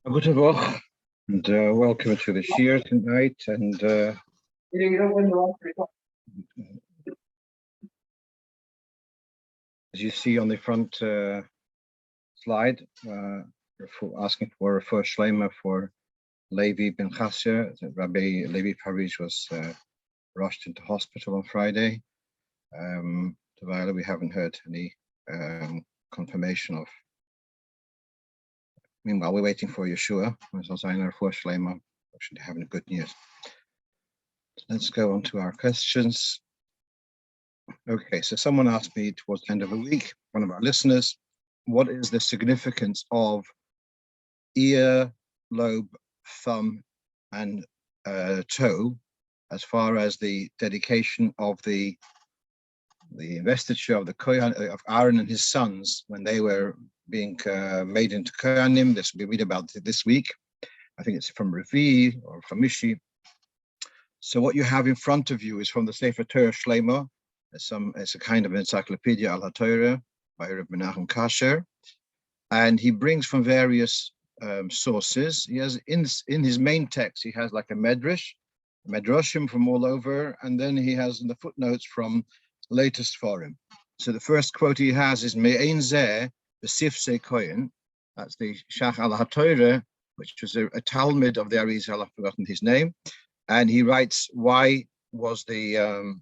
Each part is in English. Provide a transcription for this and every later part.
Good Woche, and welcome to the shiur tonight. And as you see on the front slide, we're asking for a first shlema for Levi ben Chasser. Rabbi Levi Parish was rushed into hospital on Friday. We haven't heard any confirmation of. Meanwhile, we're waiting for Yeshua. As I know, for Shlema, we should have good news. Let's go on to our questions. Okay, so someone asked me towards the end of the week, one of our listeners, what is the significance of ear, lobe, thumb, and toe as far as the dedication of the investiture of the Kohen, of Aharon and his sons when they were being made into Kohanim? This we read about it this week. I think it's from Revi or from Mishi. So what you have in front of you is from the Sefer Torah Shlema. It's a kind of encyclopedia al Torah by Rabbi Menachem Kasher, and he brings from various sources. He has in his main text he has like a medrashim from all over, and then he has in the footnotes from latest forum. So the first quote he has is Me'ein Zeh B'Sifsei Kohen. That's the Shach al HaTorah, which was a Talmud of the Arizal. I've forgotten his name, and he writes, why was the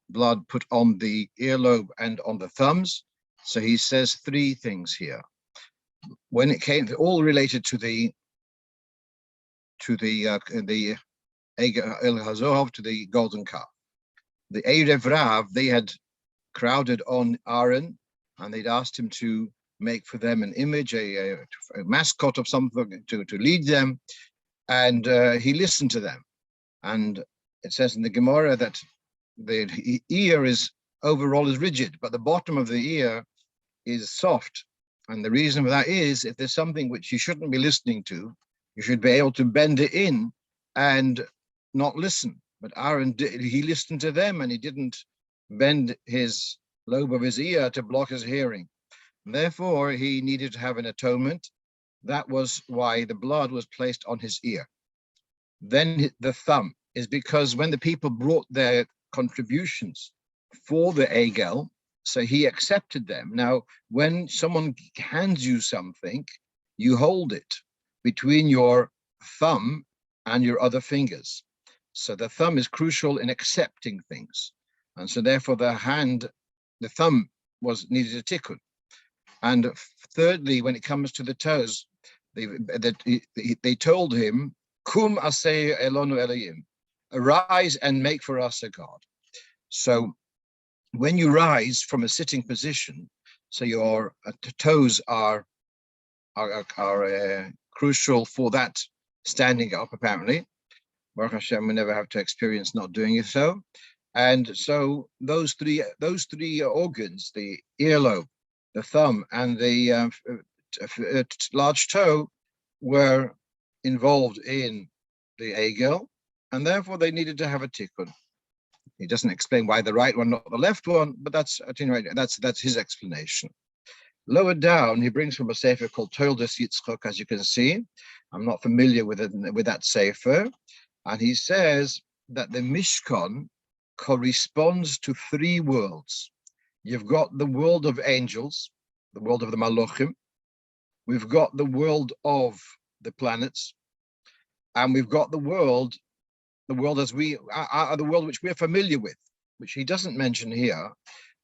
blood put on the earlobe and on the thumbs? So he says three things here. When it came, all related to the Egel HaZohov, to the golden calf. The Erev Rav, they had crowded on Aharon, and they'd asked him to make for them an image, a mascot of something to lead them, and he listened to them. And it says in the Gemara that the ear is overall is rigid, but the bottom of the ear is soft. And the reason for that is if there's something which you shouldn't be listening to, you should be able to bend it in and not listen. But Aharon, he listened to them and he didn't bend his lobe of his ear to block his hearing. Therefore, he needed to have an atonement. That was why the blood was placed on his ear. Then the thumb is because when the people brought their contributions for the Egel, so he accepted them. Now, when someone hands you something, you hold it between your thumb and your other fingers. So the thumb is crucial in accepting things. And so therefore the thumb needed a tikkun. And thirdly, when it comes to the toes, they told him, Kum aseh elonu Elohim, arise and make for us a God. So when you rise from a sitting position, so your toes are crucial for that standing up, apparently. Baruch Hashem, we never have to experience not doing it so. And so those three organs, the earlobe, the thumb, and the large toe, were involved in the Egel, and therefore they needed to have a tikkun. He doesn't explain why the right one, not the left one, but that's his explanation. Lower down, he brings from a sefer called Untitled Chapter, as you can see. I'm not familiar with that sefer. And he says that the Mishkan corresponds to three worlds. You've got the world of angels, the world of the Malochim. We've got the world of the planets, and we've got the world as we are, the world which we're familiar with, which he doesn't mention here.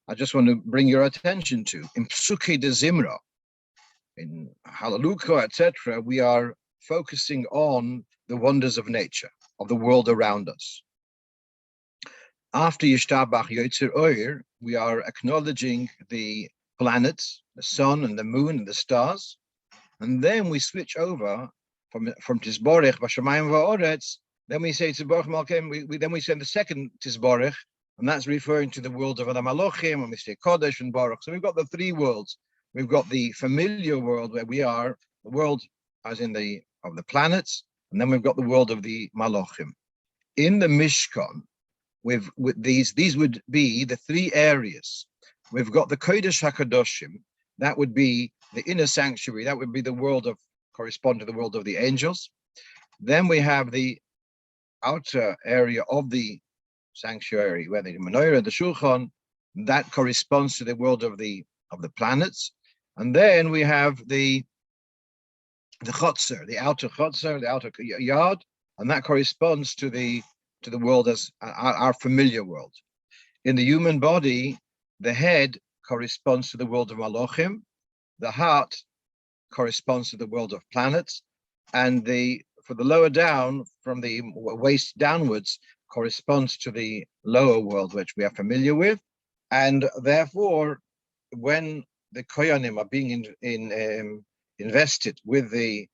I just want to bring your attention to in Psuke de Zimra, in Halocho, etc. We are focusing on the wonders of nature, of the world around us. After Yishtabach Yotzer Oyer, we are acknowledging the planets, the sun and the moon and the stars, and then we switch over from Tizborech Vashamayim Va'oretz. Then we say Tizborech Malkem. Then we say the second Tizborech, and that's referring to the world of the Malochim, and we say Kodesh and Baruch. So we've got the three worlds. We've got the familiar world where we are, the world as in of the planets, and then we've got the world of the Malochim. In the Mishkan, with these would be the three areas. We've got the Kodesh HaKadoshim, that would be the inner sanctuary, that would be the world of correspond to the world of the angels. Then we have the outer area of the sanctuary, where the menorah, the shulchan, that corresponds to the world of the planets. And then we have the chotzer, the outer chotzer, the outer yard, and that corresponds to the world as our familiar world. In the human body, the head corresponds to the world of Malachim, the heart corresponds to the world of planets, and for the lower down, from the waist downwards, corresponds to the lower world, which we are familiar with. And therefore, when the koyanim are being invested with the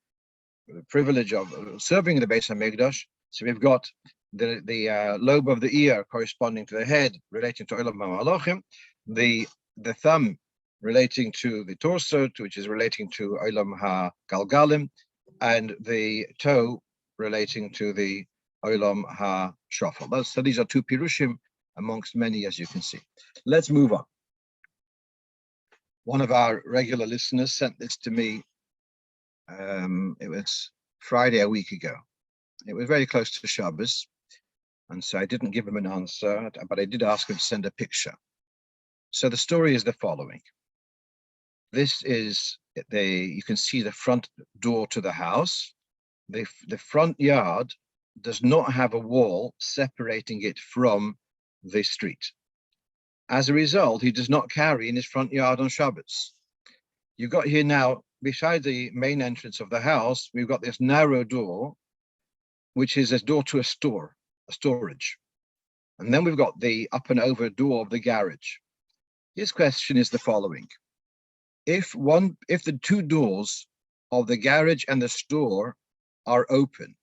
privilege of serving the Beis HaMikdash, so we've got the lobe of the ear corresponding to the head, relating to Olam HaMalachim, the thumb relating to the torso, which is relating to Olam HaGalgalim, and the toe relating to the Olam HaShofel. So these are two pirushim amongst many, as you can see. Let's move on. One of our regular listeners sent this to me. It was Friday a week ago. It was very close to Shabbos, and so I didn't give him an answer, but I did ask him to send a picture. So the story is the following. This is you can see the front door to the house. The front yard does not have a wall separating it from the street. As a result, he does not carry in his front yard on Shabbos. You've got here now, beside the main entrance of the house, we've got this narrow door, which is a door to a storage. And then we've got the up and over door of the garage. His question is the following. If the two doors of the garage and the store are open,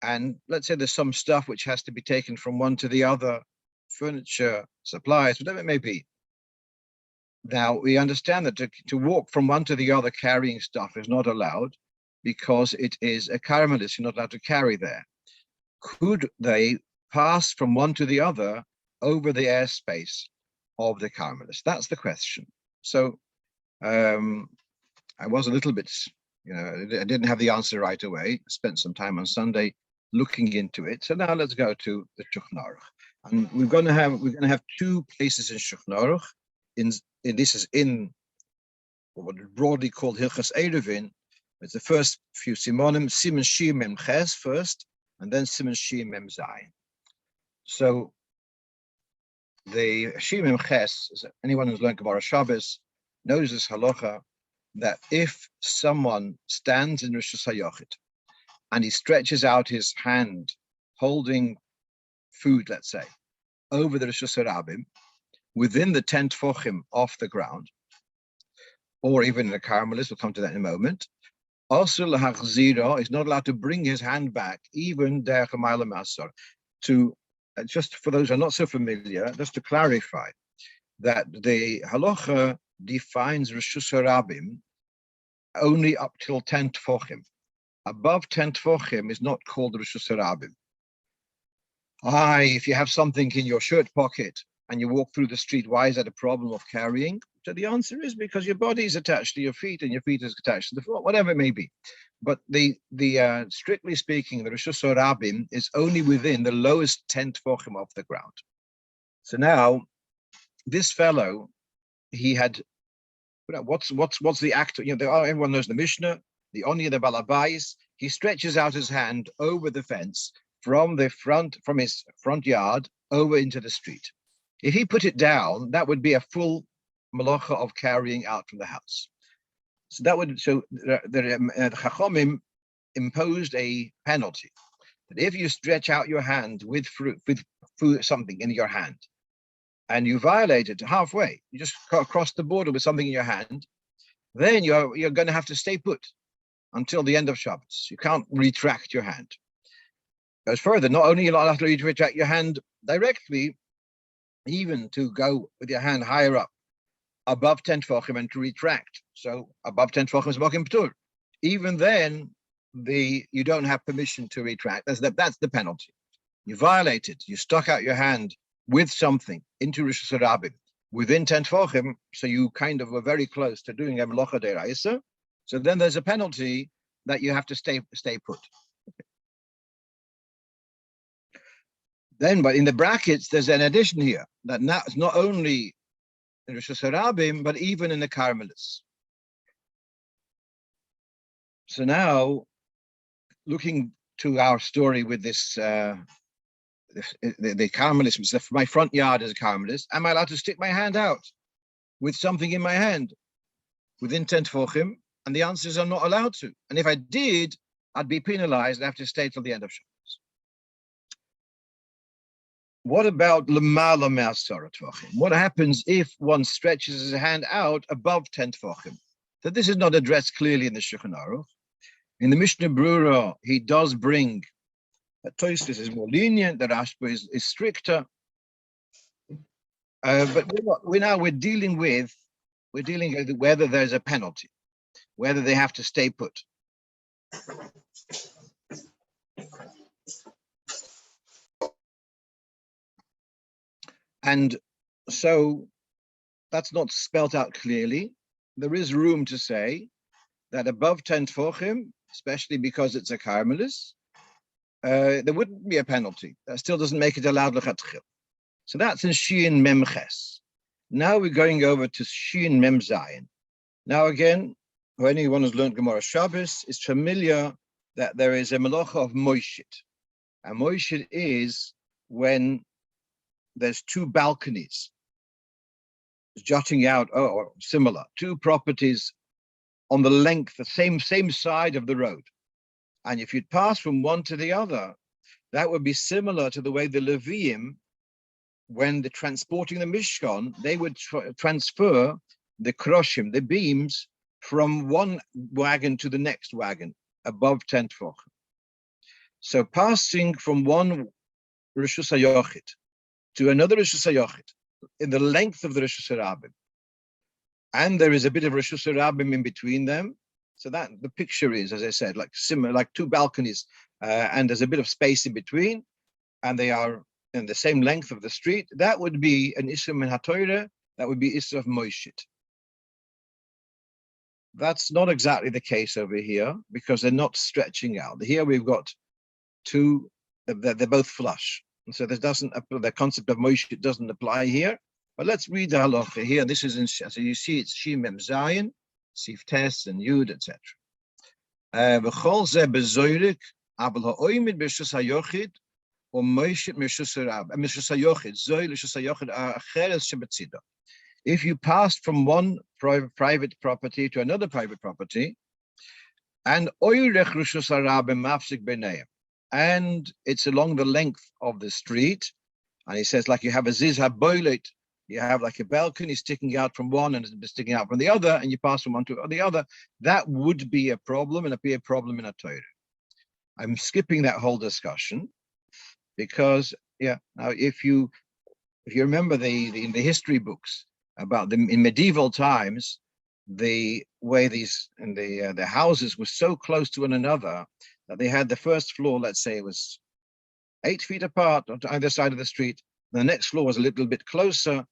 and let's say there's some stuff which has to be taken from one to the other, furniture, supplies, whatever it may be. Now, we understand that to walk from one to the other carrying stuff is not allowed because it is a caramelist. You're not allowed to carry there. Could they pass from one to the other over the airspace of the caramelist? That's the question. So I was a little bit, I didn't have the answer right away. I spent some time on Sunday looking into it. So now let's go to the Shulchan Aruch. And we're going to have two places in Shulchan Aruch. This is in what is broadly called Hilchas Eruvin. It's the first few simonim, Siman Shir Mem Ches first, and then Siman Shir Mem Zayin. So the Shir Mem Ches, anyone who's learned Gemara Shabbos knows this halacha, that if someone stands in Rosh Hashanah and he stretches out his hand holding food, let's say, over the Rosh Hashanah within the 10 tefachim off the ground, or even in a caramelist, we'll come to that in a moment, also lahachzira is not allowed to bring his hand back, even derech hamayla masar. To just for those who are not so familiar, just to clarify that the halacha defines Rosh Hashanah only up till 10 tefachim. Above 10 tefachim is not called Rosh Hashanah. If you have something in your shirt pocket and you walk through the street, why is that a problem of carrying? So the answer is because your body is attached to your feet and your feet is attached to the floor, whatever it may be. But the strictly speaking, the Rosh Hashanah is only within the lowest 10 tefachim off the ground. So now, this fellow, he had, what's the act? Everyone knows the Mishnah, the Oni, the Balabais. He stretches out his hand over the fence from his front yard over into the street. If he put it down, that would be a full malacha of carrying out from the house. So the Chachomim imposed a penalty that if you stretch out your hand with food, something in your hand, and you violate it halfway, you just cross the border with something in your hand, then you're going to have to stay put until the end of Shabbos. You can't retract your hand. Goes further, not only you're not allowed to retract your hand directly, even to go with your hand higher up, above 10 tefachim, and to retract. So above 10 tefachim is mokim ptur. Even then, you don't have permission to retract. That's the penalty. You violated. You stuck out your hand with something into Rosh Hashanah within 10 tefachim, so you kind of were very close to doing a melacha deraisa. So then there's a penalty that you have to stay put. Then, but in the brackets, there's an addition here that now it's not only in Rosh Hashanah, but even in the Carmelists. So now, looking to our story with this, the Carmelists, my front yard is a Carmelist. Am I allowed to stick my hand out with something in my hand within 10 tefachim? And the answer is I'm not allowed to. And if I did, I'd be penalized and have to stay till the end of Shabbos. What about lemala me'asara tefachim? What happens if one stretches his hand out above 10 tefachim? So this is not addressed clearly in the Shulchan Aruch. In the Mishnah Brura, he does bring that Tosfos is more lenient, that Rashba is stricter. But we're dealing with whether there's a penalty, whether they have to stay put. And so that's not spelt out clearly. There is room to say that above 10 tefachim, especially because it's a Carmelis, there wouldn't be a penalty. That still doesn't make it allowed lechatchil. So that's in Shin Mem Ches. Now we're going over to Shin Mem Zayin. Now again, anyone who's learned Gemara Shabbos is familiar that there is a melacha of moishit. And moishit is when there's two balconies jutting out, or similar, two properties on the length, the same side of the road. And if you'd pass from one to the other, that would be similar to the way the Leviim, when they're transporting the Mishkan, they would transfer the kroshim, the beams, from one wagon to the next wagon, above 10 tefachim. So passing from one Rishus HaYochid to another Rishus HaYochid, in the length of the Rishus HaRabim, and there is a bit of Rishus HaRabim in between them. So that the picture is, as I said, like similar, like two balconies, and there's a bit of space in between, and they are in the same length of the street. That would be an Isur min HaTorah. That would be Isur of Moishit. That's not exactly the case over here because they're not stretching out. Here we've got two; they're both flush, and so there doesn't the concept of Moishit doesn't apply here. But let's read the halacha here. This is in, so you see it's Shin Mem Zayin, Sif Tes and Yud, etc. V'chol ze bezoyrik, abel ha'oimid b'shus hayochid, or moishit b'shus harab, b'shus hayochid, zoy l'shus hayochid acheres shebetzido. If you passed from one private property to another private property, and oyrech l'shus harab mafsik b'neim, and it's along the length of the street, and he says like you have a ziz haboilet, you have like a balcony sticking out from one and sticking out from the other, and you pass from one to the other, that would be a problem, and it'd be a problem in a Torah. I'm skipping that whole discussion because, now if you remember in the history books about them in medieval times, the way the houses were so close to one another that they had the first floor, let's say it was 8 feet apart on either side of the street. The next floor was a little bit closer,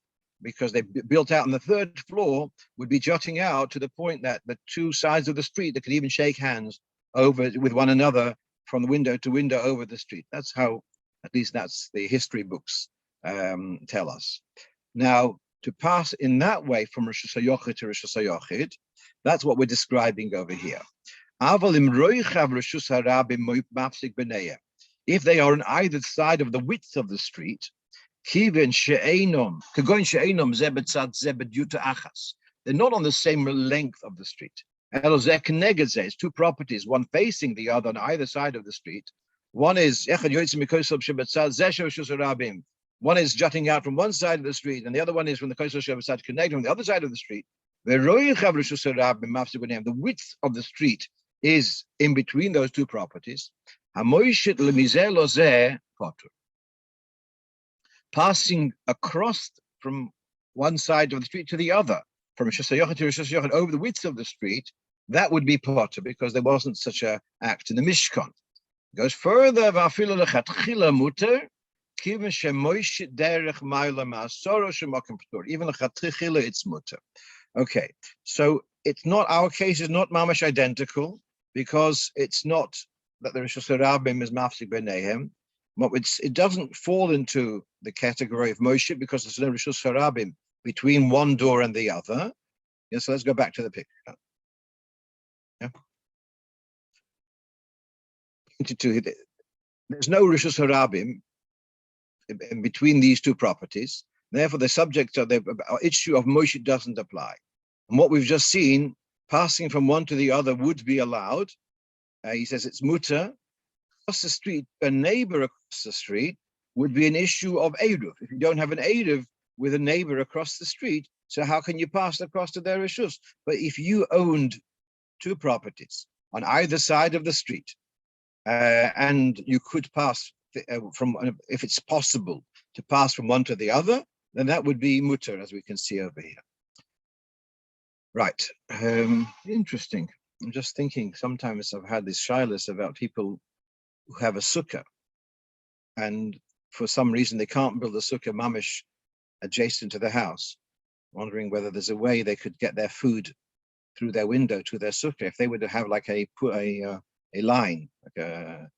because they built out on the third floor would be jutting out to the point that the two sides of the street, they could even shake hands over with one another from the window to window over the street. That's how, at least that's the history books tell us. Now, to pass in that way from Rishus HaYochid to Rishus HaYochid, that's what we're describing over here. If they are on either side of the width of the street, they're not on the same length of the street. It's two properties, one facing the other on either side of the street. One is jutting out from one side of the street, and the other one is from the Kosel Shabbat connecting on the other side of the street. The width of the street is in between those two properties. Passing across from one side of the street to the other, from Rishus HaYochid to Rishus HaYochid over the width of the street, that would be potter because there wasn't such an act in the Mishkan. It goes further, even lechatchila it's mutter. Okay, so it's not, our case is not mamash identical, because it's not that the Rishus Harabim is mafsik b'neihem, but it doesn't fall into the category of Moshe because there's no Rishus Harabim between one door and the other. Yeah, so let's go back to the picture. Yeah. There's no Rishus Harabim in between these two properties. Therefore, the subject of the issue of Moshe doesn't apply. And what we've just seen, passing from one to the other would be allowed. He says it's mutter. Across the street, a neighbor across the street would be an issue of Eruv. If you don't have an Eruv with a neighbor across the street, so how can you pass across to their Rishus? But if you owned two properties on either side of the street, and you could pass if it's possible to pass from one to the other, then that would be mutter, as we can see over here. Right, interesting. I'm just thinking, sometimes I've had this shilas about people who have a sukkah, and for some reason they can't build a sukkah mamish adjacent to the house, wondering whether there's a way they could get their food through their window to their sukkah. If they were to have like a line, like a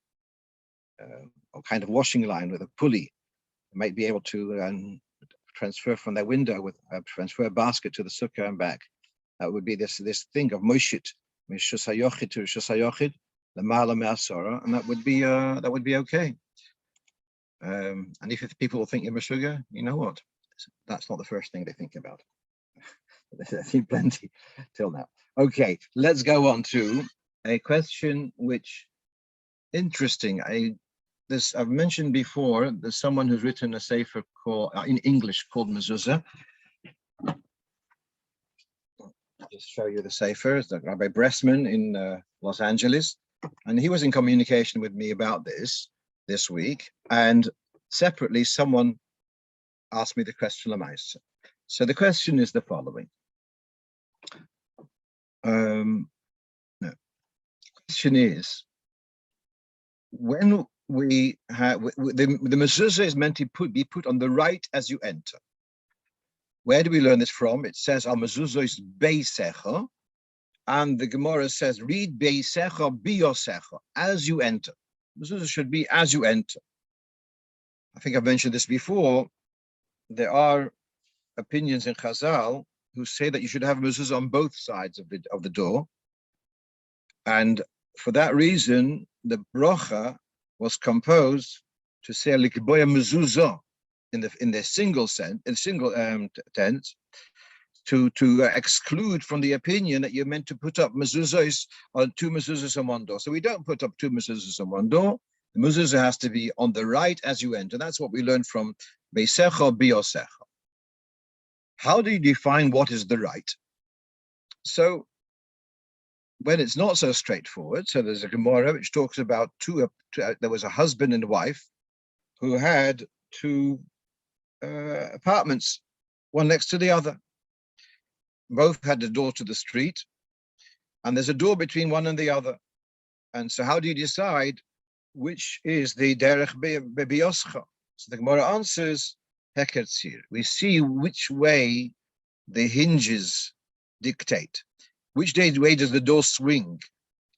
kind of washing line with a pulley, they might be able to transfer from their window with transfer a basket to the sukkah and back. That would be this thing of moshit, mishus hayochid to rishus hayochid, the ma'ala me'asora, and that would be okay. And if people think you're Meshuggah, you know what? That's not the first thing they think about. I've seen plenty till now. Okay, let's go on to a question which, interesting. I've mentioned before, there's someone who's written a sefer called, in English, called Mezuza. I'll just show you the sefer. It's Rabbi Bressman in Los Angeles. And he was in communication with me about this week. And separately, someone asked me the question Lamais. So the question is the following. No. The question is, when we have the Mezuza is meant to be put on the right as you enter. Where do we learn this from? It says our Mezuza is beisecha, and the Gemara says read beisecha biyosecha, as you enter. Mezuza should be as you enter. I think I've mentioned this before. There are opinions in Chazal who say that you should have Mezuza on both sides of the door, and for that reason, the bracha was composed to say likboya Mezuza in the single tense, to exclude from the opinion that you're meant to put up mezuzahs on two mezuzahs on one door. So we don't put up two mezuzahs on one door. The mezuzah has to be on the right as you enter. That's what we learned from beisecha biyosecha. How do you define what is the right? So when it's not so straightforward, so there's a Gemara which talks about there was a husband and wife who had two apartments, one next to the other. Both had a door to the street, and there's a door between one and the other. And so how do you decide which is the derech bebiyoscha? So the Gemara answers, heketzir. We see which way the hinges dictate. Which way does the door swing?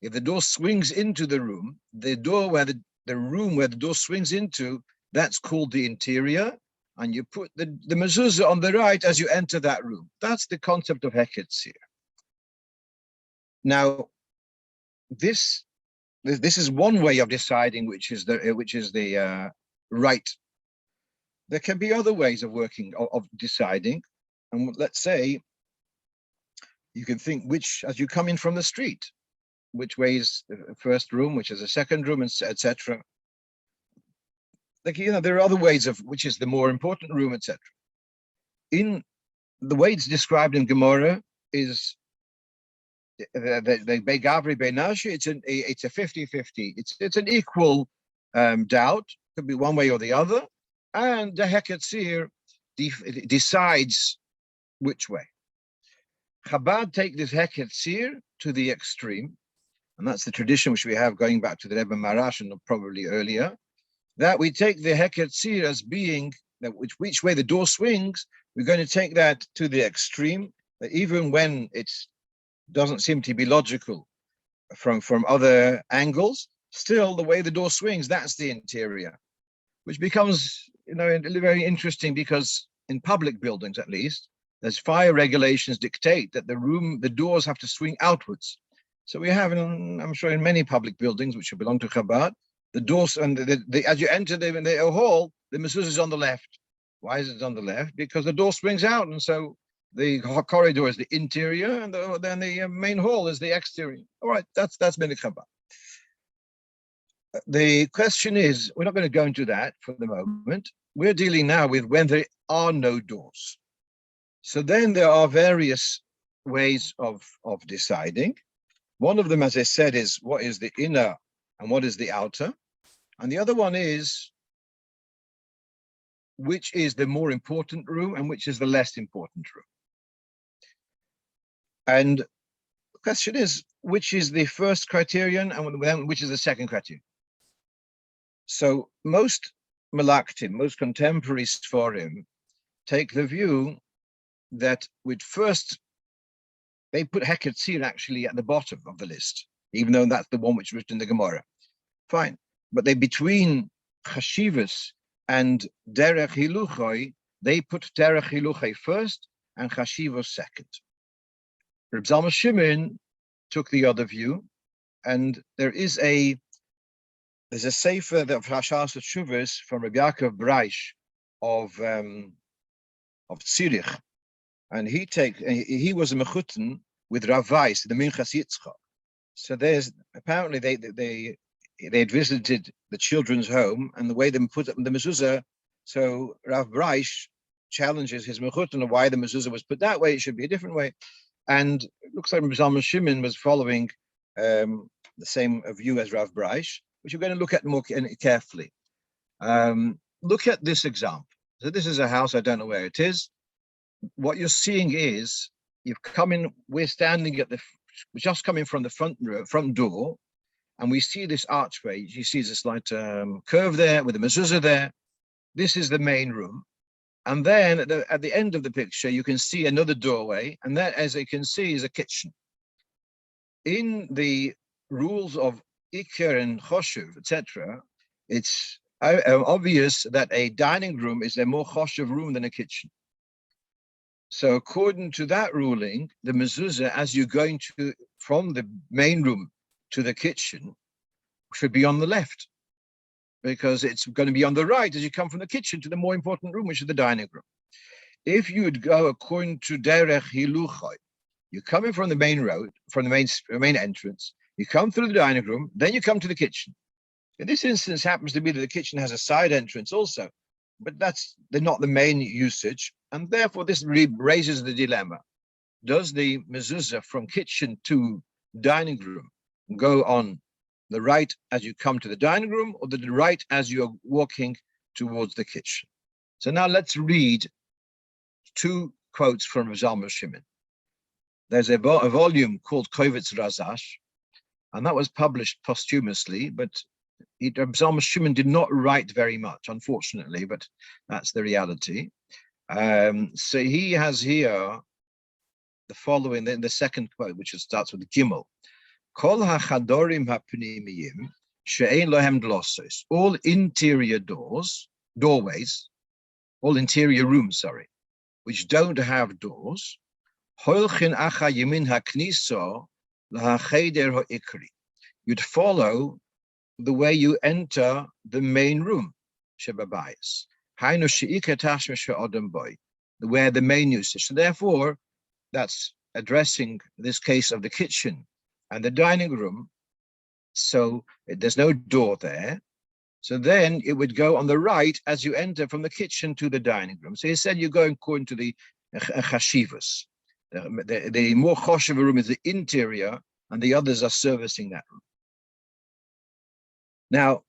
If the door swings into the room, the door where the room where the door swings into, that's called the interior, and you put the mezuzah on the right as you enter that room. That's the concept of heketzir. Now, this is one way of deciding which is the right. There can be other ways of of deciding, and let's say you can think which, as you come in from the street, which way is the first room, which is the second room, etc. Like, there are other ways of which is the more important room, etc. In the way it's described in Gemara is the Begavri Beinashi. It's a 50-50. It's an equal doubt. Could be one way or the other, and the heketzir decides which way. Chabad take this heketzir to the extreme, and that's the tradition which we have going back to the Rebbe Marash and probably earlier, that we take the heketzir as being that which way the door swings. We're going to take that to the extreme, that even when it's doesn't seem to be logical from other angles. Still, the way the door swings, that's the interior, which becomes, very interesting because in public buildings, at least, there's fire regulations dictate that the doors have to swing outwards. So we have, I'm sure, in many public buildings which belong to Chabad, the doors and as you enter the hall, the mezuzah is on the left. Why is it on the left? Because the door swings out, and so the corridor is the interior, and then the main hall is the exterior. All right, that's Minhag Chabad. The question is, we're not going to go into that for the moment. We're dealing now with when there are no doors. So then there are various ways of deciding. One of them, as I said, is what is the inner and what is the outer. And the other one is which is the more important room and which is the less important room. And the question is, which is the first criterion and which is the second criterion? So most malaktim, most contemporary Sforim, take the view that they put Heketzir actually at the bottom of the list, even though that's the one which is written in the Gemara. Fine. But between Chashivas and Derech Hiluchoi, they put Derech Hiluchoi first and Chashivas second. Reb Zalman Shimon took the other view, and there's a sefer of Hashas Tshuvos from Reb Yaakov Breish of Zurich, and he was a mechutin with Rav Weiss, the Minchas Yitzchok. So there's apparently they had visited the children's home, and the way they put up the mezuzah. So Rav Breish challenges his mechutin of why the mezuzah was put that way. It should be a different way. And it looks like Zalman Shimon was following the same view as Rav Breish, which we're going to look at more carefully. Look at this example. So this is a house, I don't know where it is. What you're seeing is we're standing we're just coming from the front door, and we see this archway. You see this slight curve there with the mezuzah there. This is the main room. And then at the end of the picture, you can see another doorway, and that, as you can see, is a kitchen. In the rules of Iker and Choshev, etc., it's obvious that a dining room is a more Choshev room than a kitchen. So according to that ruling, the mezuzah, as you're going from the main room to the kitchen, should be on the left, because it's going to be on the right as you come from the kitchen to the more important room, which is the dining room. If you would go according to Derech Hiluchoi, you're coming from the main road, from the main entrance, you come through the dining room, then you come to the kitchen. In this instance, happens to be that the kitchen has a side entrance also, but that's not the main usage, and therefore this raises the dilemma. Does the mezuzah from kitchen to dining room go on the right as you come to the dining room, or the right as you're walking towards the kitchen? So now let's read two quotes from Zalman Shimon. There's a volume called Kovetz Razash, and that was published posthumously, but Zalman Shimon did not write very much, unfortunately, but that's the reality. So he has here the following, in the second quote, which starts with Gimel. Kol hachadorim hapnimiyim she'ein lohem dlosos. All interior doorways, all interior rooms, which don't have doors. Holchin acha yemin hakniso lahacheder ha'ikri. You'd follow the way you enter the main room, shebabayis. Hainu she'ika tashma she'odem boy, where the main usage. So therefore, that's addressing this case of the kitchen and the dining room. So there's no door there. So then it would go on the right as you enter from the kitchen to the dining room. So he said you're going according to the chashivas. The more choshev room is the interior, and the others are servicing that room. Now,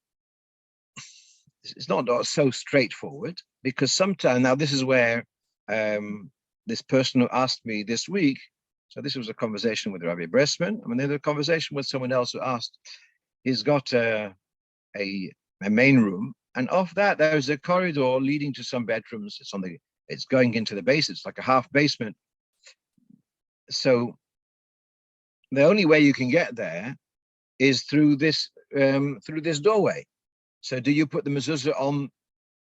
it's not so straightforward, because sometimes, now this is where this person who asked me this week, so this was a conversation with Rabbi Bressman. I mean, they had a conversation with someone else who asked, he's got a main room, and off that there's a corridor leading to some bedrooms. It's going into the base. It's like a half basement. So the only way you can get there is through this doorway. So do you put the mezuzah on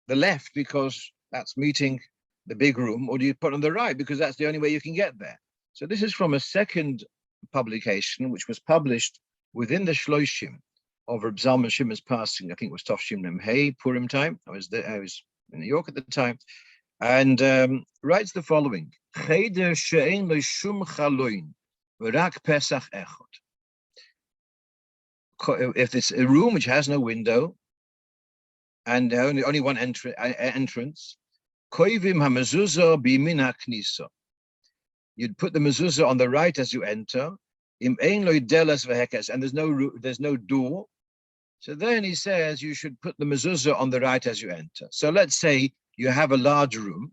the left because that's meeting the big room, or do you put on the right because that's the only way you can get there? So this is from a second publication, which was published within the Shloshim of Reb Zalman Shimon's passing. I think it was Tov Mem Hey, Purim time. I was in New York at the time, and writes the following: Cheder she'ein lo shum chaloin, v'rak pesach echad. If it's a room which has no window and only one entrance, koivim ha-mezuzah bimin ha-knisa. You'd put the mezuzah on the right as you enter. Im ein lo delas v'hekes, and there's no door. So then he says you should put the mezuzah on the right as you enter. So let's say you have a large room,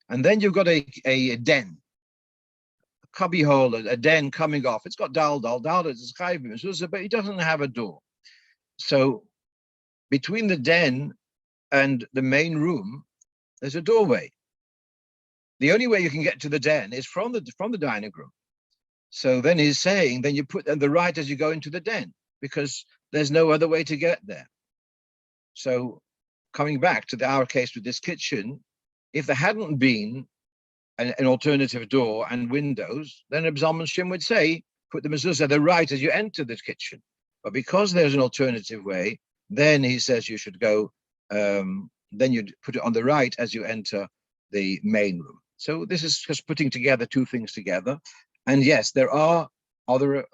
and then you've got a den, a cubby hole, a den coming off. It's got dal is chayv mezuzah, but it doesn't have a door. So between the den and the main room, there's a doorway. The only way you can get to the den is from the dining room. So then he's saying, then you put on the right as you go into the den, because there's no other way to get there. So coming back to our case with this kitchen, if there hadn't been an alternative door and windows, then Reb Zalman Shim would say, put the mezuzah the right as you enter the kitchen. But because there's an alternative way, then he says you should go, then you'd put it on the right as you enter the main room. So this is just putting together two things together. And yes, there are other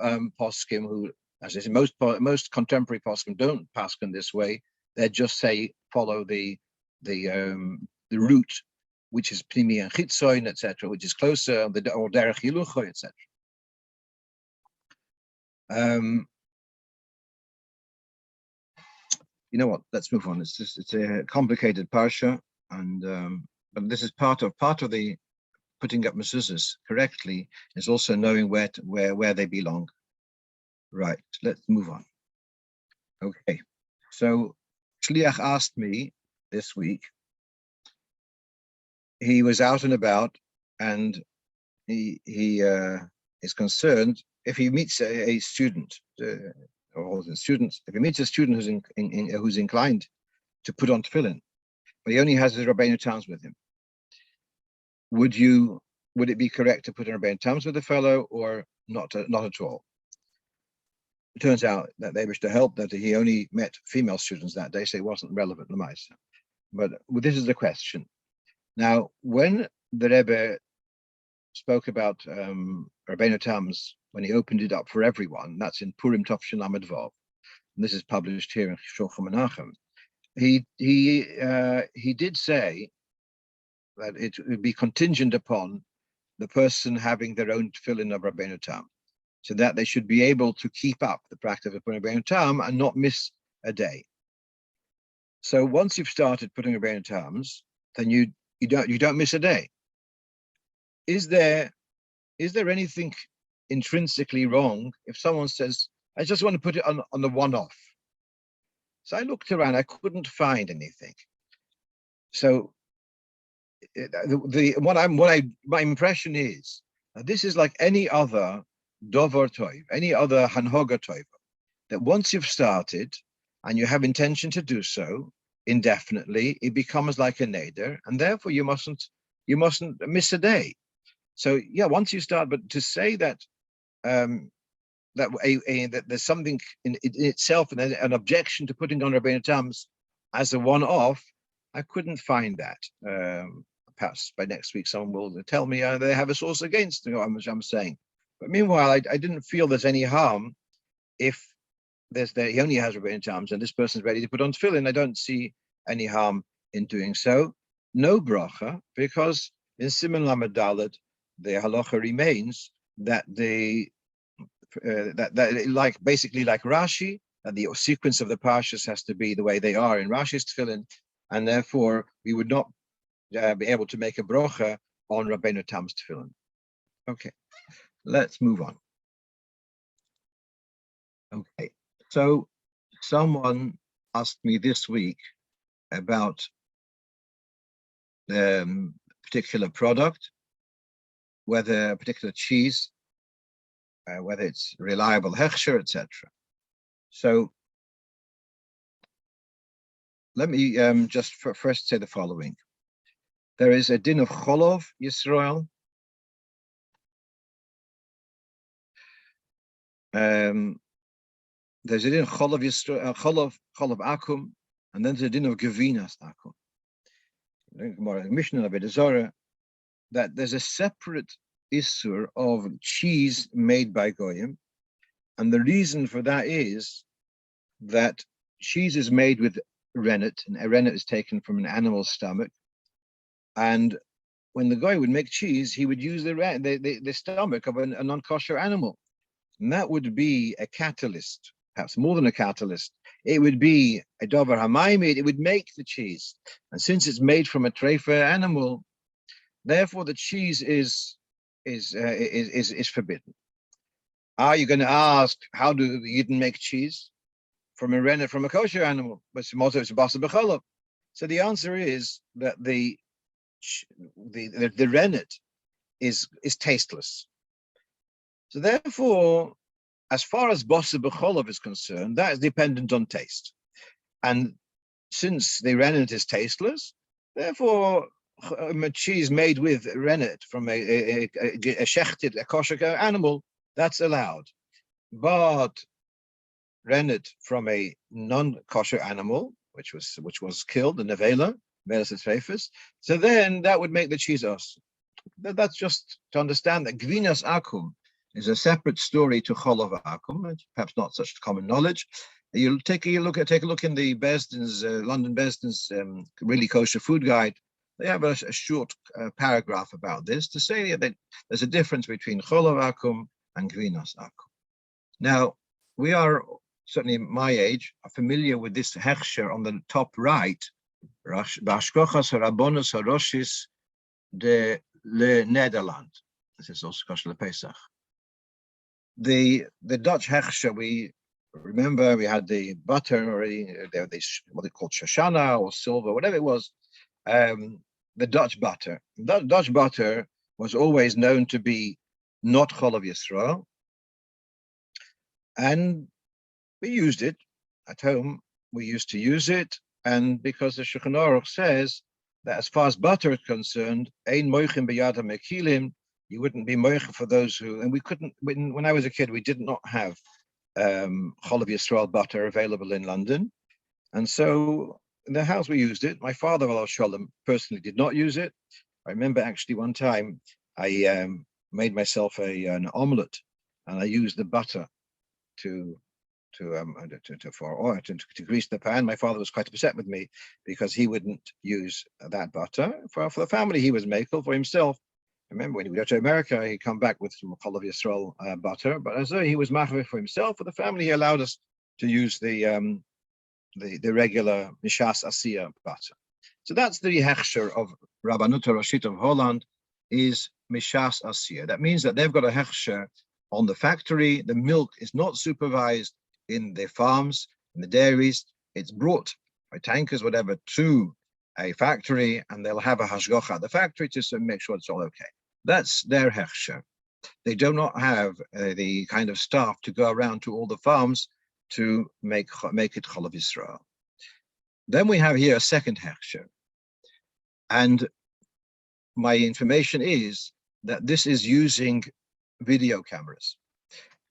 poskim who, as I say, most contemporary poskim don't paskin this way. They just say follow the route, which is pnimi and chitzoin, etc., which is closer, or derech hilucho, etc. You know what? Let's move on. It's a complicated parsha, and but this is part of the putting up mezuzahs correctly is also knowing where they belong. Right. Let's move on. Okay. So Shliach asked me this week. He was out and about, and he is concerned if he meets a student. Or the students, if he meets a student who's inclined to put on tefillin, but he only has his Rabbeinu Tams with him, would it be correct to put on Rabbeinu Tams with the fellow, or not at all? It turns out that they wish to help, that he only met female students that day, so it wasn't relevant to Lamaisa. But this is the question. Now, when the Rebbe spoke about Rabbeinu Tams, when he opened it up for everyone, that's in Purim Tafshin Lamed Vav, and this is published here in Shulchan Menachem, he did say that it would be contingent upon the person having their own tefillin of Rabbeinu Tam, so that they should be able to keep up the practice of putting Rabbeinu Tam and not miss a day. So once you've started putting Rabbeinu Tams, then you don't miss a day. Is there anything intrinsically wrong if someone says, I just want to put it on the one-off? So I looked around, I couldn't find anything. So my impression is this is like any other dover toiv, any other hanhoga toiv, that once you've started and you have intention to do so indefinitely, it becomes like a neder, and therefore you mustn't miss a day. So yeah, once you start, but to say that that there's something in itself and an objection to putting on Rabbeinu Tams as a one-off, I couldn't find that. Perhaps by next week someone will tell me they have a source against what I'm saying. But meanwhile, I didn't feel there's any harm if he only has Rabbeinu Tams and this person's ready to put on tefillin. I don't see any harm in doing so. No bracha, because in Siman Lamed Dalet, the halacha remains that that basically like Rashi, that the sequence of the parshas has to be the way they are in Rashi's tefillin, and therefore we would not be able to make a brocha on Rabbeinu Tam's tefillin. Okay, let's move on. Okay, so someone asked me this week about the particular product, whether a particular cheese whether it's reliable hechsher, etc. So let me just first say the following. There is a din of Challoh Yisrael. There's a din of Challoh Yisrael, Challoh Akum, and then there's a din of Gevinas Akum. Mishnah of Zorah, that there's a separate issur of cheese made by Goyim, and the reason for that is that cheese is made with rennet, and a rennet is taken from an animal's stomach, and when the Goy would make cheese, he would use the stomach of a non-kosher animal, and that would be a catalyst, perhaps more than a catalyst. It would be a dover hamayimid. It would make the cheese, and since it's made from a treifa animal, therefore the cheese is forbidden. Are you going to ask, how do the Yidden make cheese from a rennet from a kosher animal? But it's a basa b'cholov. So the answer is that the rennet is tasteless. So therefore, as far as basa b'cholov is concerned, that is dependent on taste. And since the rennet is tasteless, therefore cheese made with rennet from a shechted, a kosher animal, that's allowed. But rennet from a non-kosher animal, which was killed, the nevela, so then that would make the cheese us. That's just to understand that Gvinas Akum is a separate story to Challoh Akum, perhaps not such common knowledge. You'll take a look in the Besdin's, London Besdin's really kosher food guide. They have a short paragraph about this to say that there's a difference between Challoh Akum and Gvinas Akum. Now, we are, certainly my age, are familiar with this hechsher on the top right, Bashkochas Rabbonos Haroshis de Le Nederland. This is also kosher Pesach. The Dutch hechsher, we remember we had the butter already, there this what they called shoshana or silver, whatever it was. The Dutch butter. That Dutch butter was always known to be not Challoh Yisrael, and we used it at home. We used to use it, and because the Shulchan Aruch says that as far as butter is concerned, ein moichin b'yad hamekilim, you wouldn't be moichin for those who, and we couldn't. When I was a kid, we did not have Challoh Yisrael butter available in London, and so in the house we used it. My father, Al Shalom, personally did not use it. I remember actually one time I made myself an omelette, and I used the butter to grease the pan. My father was quite upset with me because he wouldn't use that butter for the family. He was makel for himself. I remember when he would go to America, he'd come back with some Challoh Yisrael butter, but as though he was machmir for himself, for the family, he allowed us to use the regular Mishas Asiya butter. So that's the hechsher of Rabbanut Rashit of Holland, is Mishas Asiya. That means that they've got a hechsher on the factory. The milk is not supervised in their farms, in the dairies. It's brought by tankers, whatever, to a factory, and they'll have a hashgacha at the factory to make sure it's all okay. That's their hechsher. They do not have the kind of staff to go around to all the farms to make it Challoh Yisrael. Then we have here a second hechsher, and my information is that this is using video cameras,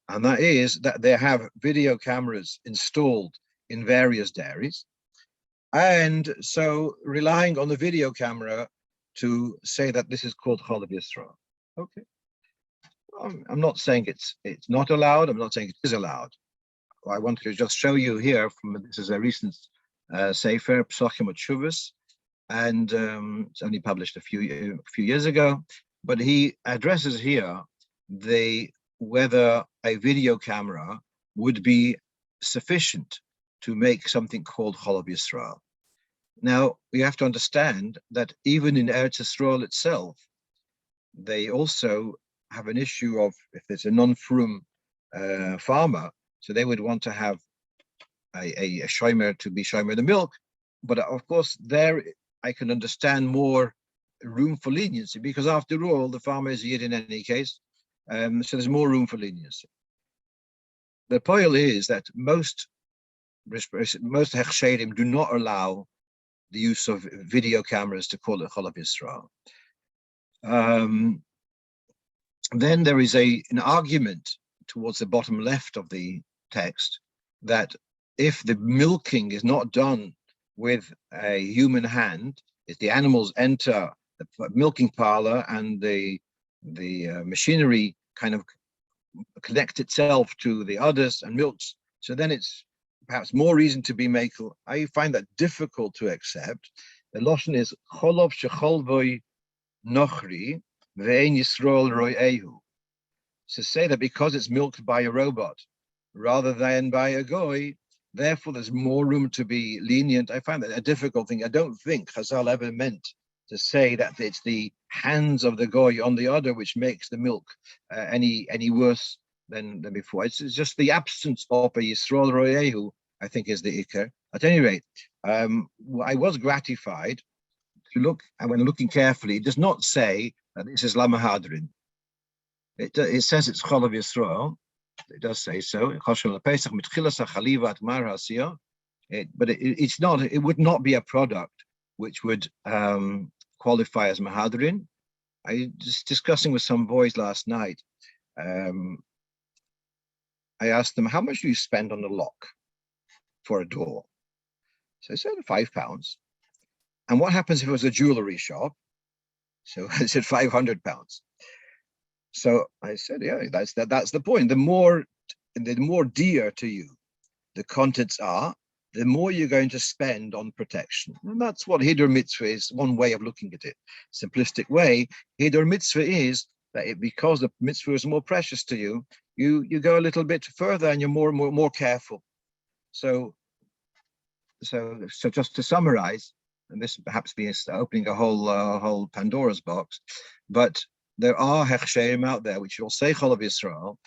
and that is that they have video cameras installed in various dairies, and so relying on the video camera to say that this is called Challoh Yisrael. Okay, I'm not saying it's not allowed. I'm not saying it is allowed. I want to just show you here this is a recent sefer, Psochim Utshuvas, and it's only published a few years ago, but he addresses here whether a video camera would be sufficient to make something called Challoh Yisrael. Now, we have to understand that even in Eretz Yisrael itself, they also have an issue of, if there's a non-frum farmer, so they would want to have a shomer to be shomer the milk. But of course, there I can understand more room for leniency, because after all, the farmer is Yid in any case. So there's more room for leniency. the point is that most hechsherim do not allow the use of video cameras to call it Challoh Yisrael. Then there is an argument towards the bottom left of the text that if the milking is not done with a human hand, if the animals enter the milking parlor and the machinery kind of connect itself to the udders and milks, so then it's perhaps more reason to be makel. I find that difficult to accept. The lashon is cholov shecholvoi nochri ve'ein yisrael ro'ehu. To say that because it's milked by a robot rather than by a goy, therefore there's more room to be lenient. I find that a difficult thing. I don't think Chazal ever meant to say that it's the hands of the goy on the udder which makes the milk any worse than before. It's just the absence of a Yisrael Royehu, I think, is the ikar. At any rate, I was gratified to look, and when looking carefully, it does not say that this is Lamahadrin. It says it's Challoh Yisrael. It does say so. But it's not. It would not be a product which would qualify as Mahadrin. I was discussing with some boys last night. I asked them, how much do you spend on the lock for a door? So I said £5. And what happens if it was a jewelry shop? So I said £500. So I said, yeah, that's the point. The more dear to you the contents are, the more you're going to spend on protection. And that's what Hidur Mitzvah is, one way of looking at it. Simplistic way, Hidur Mitzvah is that because the mitzvah is more precious to you, you go a little bit further and you're more careful. So just to summarize, and this perhaps be opening a whole Pandora's box, but there are hechsherim out there which will say Challoh Yisrael,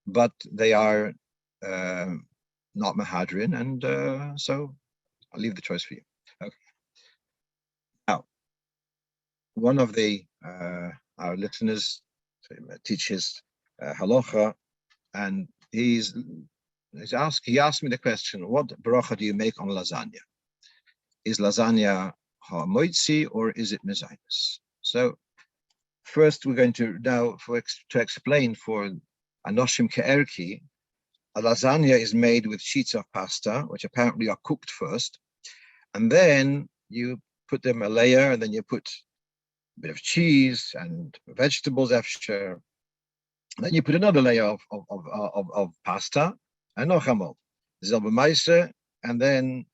but they are not Mahadrin, and so I'll leave the choice for you. Okay. Now, one of our listeners teaches Halocho, and he asked me the question: what bracha do you make on lasagna? Is lasagna ha-moitzi or is it mezainis? So first, we're going to now to explain for Anoshim Ke'erki. A lasagna is made with sheets of pasta, which apparently are cooked first, and then you put them a layer, and then you put a bit of cheese and vegetables after. Then you put another layer of pasta and nochamol, zelbemaise, and then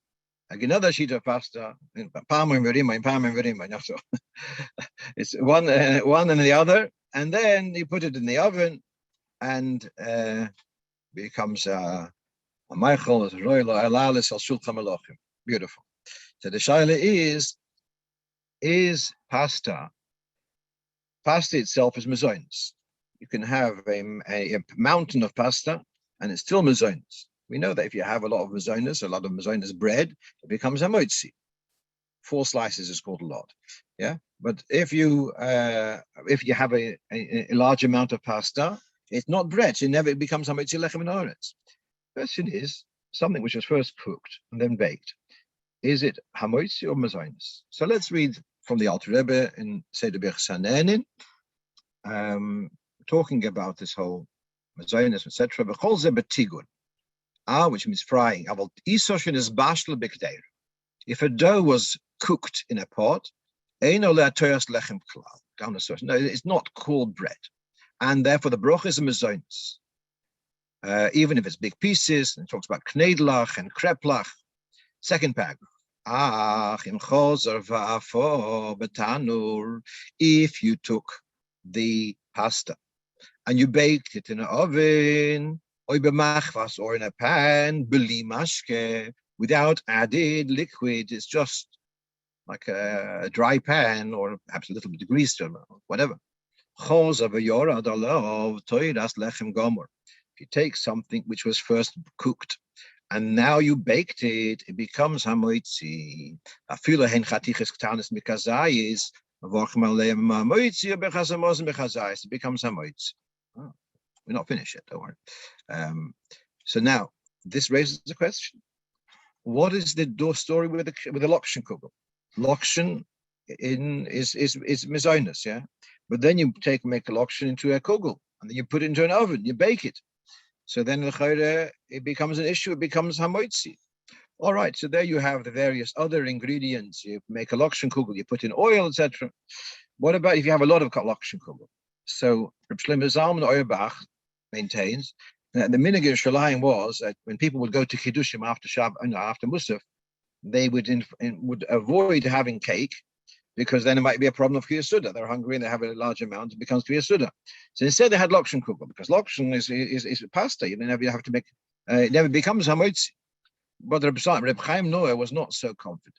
another sheet of pasta. It's one and the other, and then you put it in the oven, and becomes a Michael Alalis al Shulchan Malachim. Beautiful. So the shaila is pasta. Pasta itself is mezonos. You can have a mountain of pasta, and it's still mezonos. We know that if you have a lot of mezonos bread, it becomes a motzi. 4 slices is called a lot. Yeah, but if you have a large amount of pasta, it's not bread. It becomes hamotzi lechem and oretz. Question is something which was first cooked and then baked. Is it hamotzi or mezonos? So let's read from the Alter Rebbe in Seder B'Chasanenin, talking about this whole mezonos, etc. B'chol ze betigun, which means frying. If a dough was cooked in a pot, no, it's not called bread, and therefore the broch is a mezonos. Even if it's big pieces, and it talks about kneidlach and kreplach. Second paragraph. If you took the pasta and you baked it in an oven, or in a pan, without added liquid, it's just like a dry pan, or perhaps a little bit of grease, or whatever. If you take something which was first cooked and now you baked it, it becomes hamoitzi. It becomes hamoitzi. Oh, we're not finished yet, don't worry. So now this raises the question: what is the story with the lokshen kugel? Lokshen is mezonus, yeah. But then you make a lokshen into a kugel, and then you put it into an oven, you bake it. So then it becomes an issue. It becomes hamoitzi. All right. So there you have the various other ingredients. You make a lokshen kugel, you put in oil, etc. What about if you have a lot of lokshen kugel? So Reb Shlomo Zalman Auerbach maintains that the minhag in Yerushalayim was that when people would go to Kiddushim after Shabbos, after Musaf, they would avoid having cake, because then it might be a problem of Kriyas Suda. They're hungry and they have a large amount, it becomes Kriyas Suda. So instead they had lokshen kugel, because lokshen is pasta. You never have to make, it never becomes hamotzi. But Reb Chaim Noah was not so confident.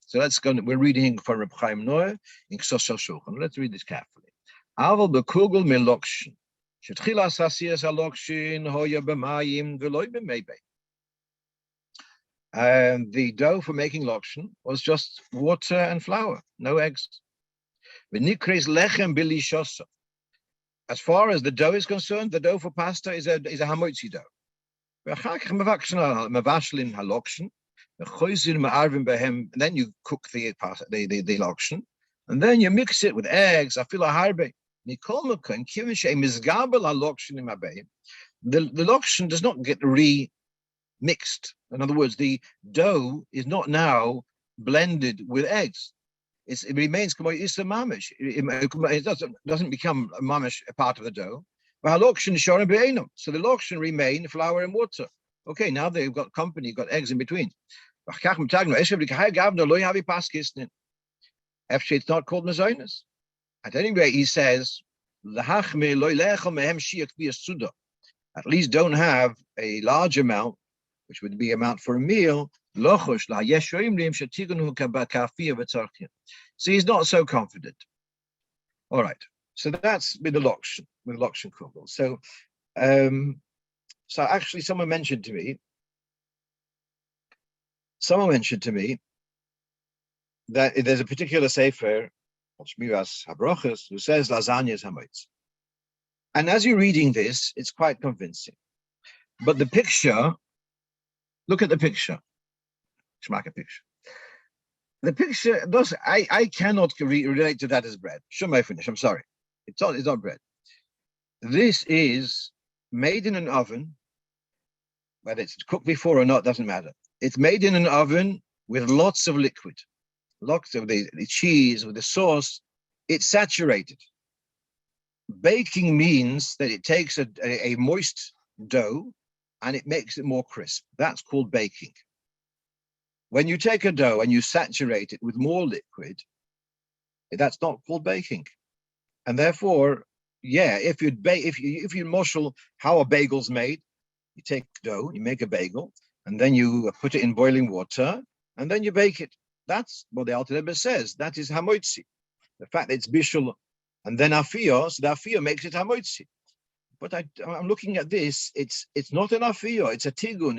So we're reading from Reb Chaim Noah in Ksos Shulchan. Let's read this carefully. Aval bekugel me lokshen. Shetchilas hasiyas halokshen hoya b'mayim v'loy b'meibei. And the dough for making lokshen was just water and flour, no eggs. As far as the dough is concerned, the dough for pasta is a hamotzi dough. And then you cook the lokshen, and then you mix it with eggs. The lokshen does not get mixed. In other words, the dough is not now blended with eggs. It remains mamish. It doesn't become mamish a part of the dough. So the lokshen remain flour and water. Okay, now they've got company, got eggs in between. It's not called mezonus. At any rate, he says, at least don't have a large amount, which would be amount for a meal. So he's not so confident. All right. So that's with the lokshen, kugel. So actually someone mentioned to me that there's a particular sefer, Shmiras Habrochas, who says lasagne is hamoitz. And as you're reading this, it's quite convincing. But the picture, look at the picture. Shmaka picture. The picture does. I cannot relate to that as bread. Shumai finish. I'm sorry. It's not bread. This is made in an oven. Whether it's cooked before or not doesn't matter. It's made in an oven with lots of liquid, lots of the cheese with the sauce. It's saturated. Baking means that it takes a moist dough and it makes it more crisp. That's called baking. When you take a dough and you saturate it with more liquid, that's not called baking. And therefore, yeah, if you marshal how a bagel's made, you take dough, you make a bagel, and then you put it in boiling water, and then you bake it. That's what the Alter Rebbe says. That is hamoitzi. The fact that it's bishul and then afiyah, so the afiyah makes it hamoitzi. But I'm looking at this. It's not an afiyah. It's a tigun.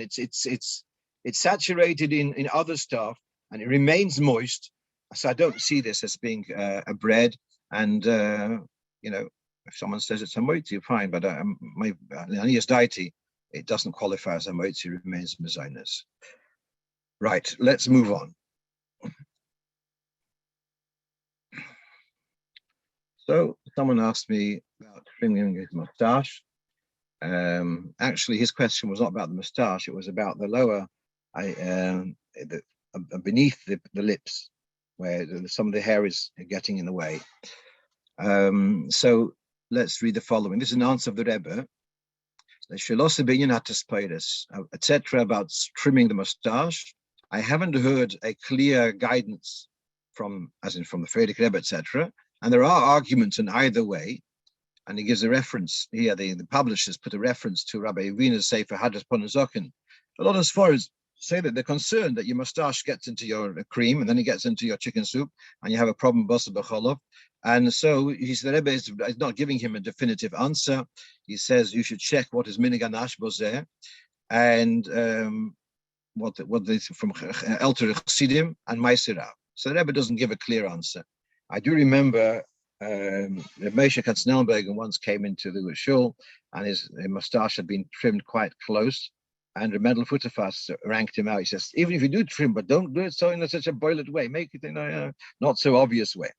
It's saturated in other stuff, and it remains moist. So I don't see this as being a bread. And if someone says it's a moitzi, fine. But my Anias deity, it doesn't qualify as a moitzi. It remains mezonus. Right. Let's move on. So someone asked me about trimming his mustache. Actually, his question was not about the mustache. It was about the lower, beneath the lips, where some of the hair is getting in the way. So let's read the following. This is an answer of the Rebbe. Etc. about trimming the mustache. I haven't heard a clear guidance from the Frierdiker Rebbe, etc. And there are arguments in either way. And he gives a reference here. The publishers put a reference to Rabbi Yevina's Sefer Hadras Ponazokin. A lot of scholars say that they're concerned that your mustache gets into your cream and then it gets into your chicken soup and you have a problem basar b'cholov. And so he said the Rebbe is not giving him a definitive answer. He says you should check what is minhag anash bozeh and what is from Elter Chassidim and Maisirav. So the Rebbe doesn't give a clear answer. I do remember Moshe Katznelberger once came into the shul and his mustache had been trimmed quite close. And the Mendel Futterfass ranked him out. He says, even if you do trim, but don't do it so in such a boiled way. Make it in a not so obvious way.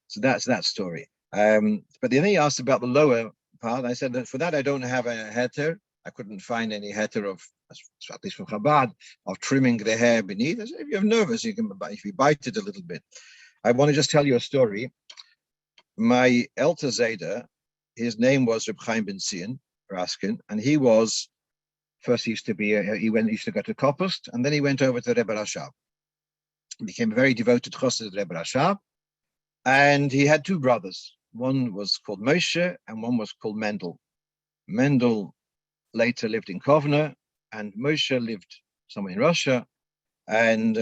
So that's that story. But then he asked about the lower part. I said that for that I don't have a heter. I couldn't find any heter of, at least from Chabad, of trimming the hair beneath. I said, if you're nervous, you can, if you bite it a little bit. I want to just tell you a story. My Elter Zayda, his name was Reb Chaim Ben Zion Raskin, and he was first he used to go to Kopust, and then he went over to Rebbe Rashab. He became a very devoted chassid to Rebbe Rashab, and he had two brothers. One was called Moshe, and one was called Mendel. Mendel later lived in Kovna, and Moshe lived somewhere in Russia. And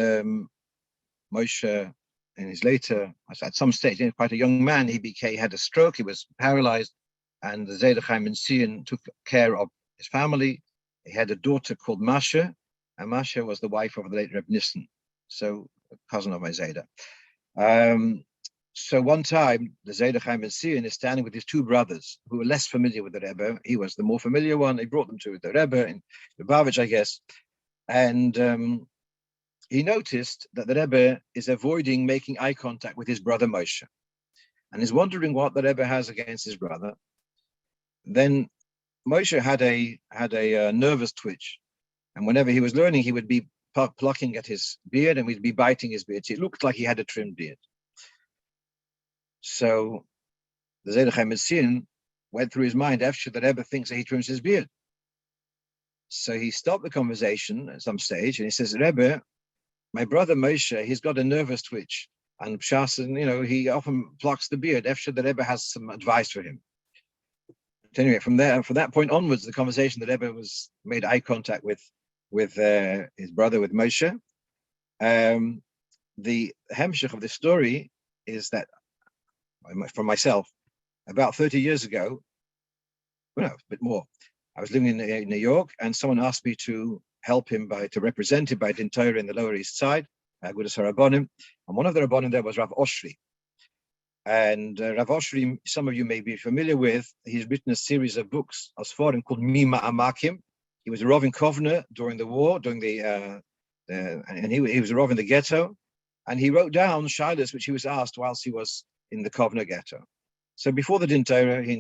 Moshe, in his later, at some stage, quite a young man, he had a stroke. He was paralyzed, and the Zayda Chaim Ben Zion took care of his family. He had a daughter called Masha, and Masha was the wife of the late Reb Nissen, so a cousin of my Zayda. So one time, the Zayda Chaim Ben Zion is standing with his two brothers who were less familiar with the Rebbe. He was the more familiar one. He brought them to the Rebbe in Lubavitch, I guess. And he noticed that the Rebbe is avoiding making eye contact with his brother Moshe, and is wondering what the Rebbe has against his brother. Then Moshe had a nervous twitch, and whenever he was learning, he would be plucking at his beard, and we'd be biting his beard. So it looked like he had a trimmed beard. So the Zayda Chaim Ben Zion went through his mind, after the Rebbe thinks that he trims his beard. So he stopped the conversation at some stage, and he says, Rebbe, my brother Moshe, he's got a nervous twitch, and Pshas, he often plucks the beard. After the Rebbe has some advice for him. Anyway, from that point onwards, the conversation, the Rebbe made eye contact with his brother, with Moshe. The hemshech of the story is that, for myself, about 30 years ago, well, no, a bit more, I was living in New York, and someone asked me to help him to represent him by Din Torah in the Lower East Side, Agudas HaRabbanim, and one of the Rabbanim there was Rav Oshri. And Rav Oshri, some of you may be familiar with, he's written a series of books, Asforim, called Mima Amakim. He was a Rov in Kovna during the war, and he was a Rov in the ghetto, and he wrote down shilas which he was asked whilst he was in the Kovna ghetto. So before the Din Torah, he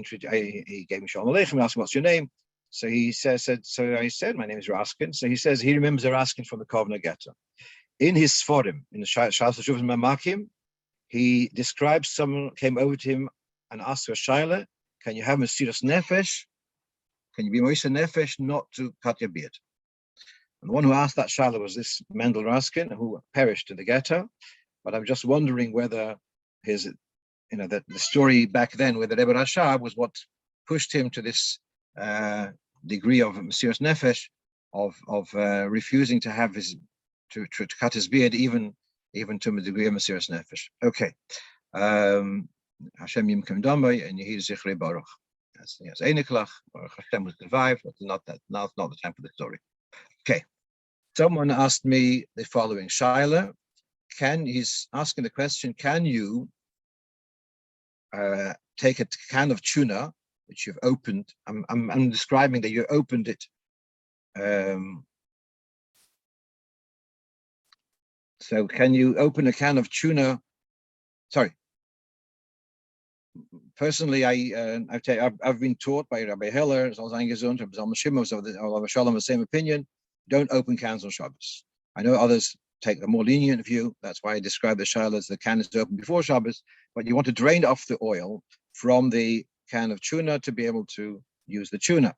gave me Shalom Aleichem and asked, what's your name? So he so I said, my name is Raskin. So he says he remembers a Raskin from the Kovna ghetto. In his Sforim, in the Shalos Shuvim Mamakim, he describes someone came over to him and asked for a shaila, can you have Mesiras Nefesh? Can you be Moisa Nefesh not to cut your beard? And the one who asked that shaila was this Mendel Raskin, who perished in the ghetto. But I'm just wondering whether the story back then with the Rebbe Rashab was what pushed him to this degree of Mesiras Nefesh, of refusing to have to cut his beard, even to a degree of Mesiras Nefesh. Okay. Hashem Yimkem Damay and Yehi Zichrei Baruch. Yes, Einiklach, or Hashem was revived, but not the time for the story. Okay. Someone asked me the following. Shaila, he's asking the question, can you take a can of tuna, which you've opened? I'm describing that you opened it. So can you open a can of tuna? Sorry. Personally, I've been taught by Rabbi Heller, Rabbi Zalman Shimon, of Shalom, the same opinion. Don't open cans on Shabbos. I know others take a more lenient view. That's why I describe the shaila as the can is open before Shabbos, but you want to drain off the oil from the can of tuna to be able to use the tuna.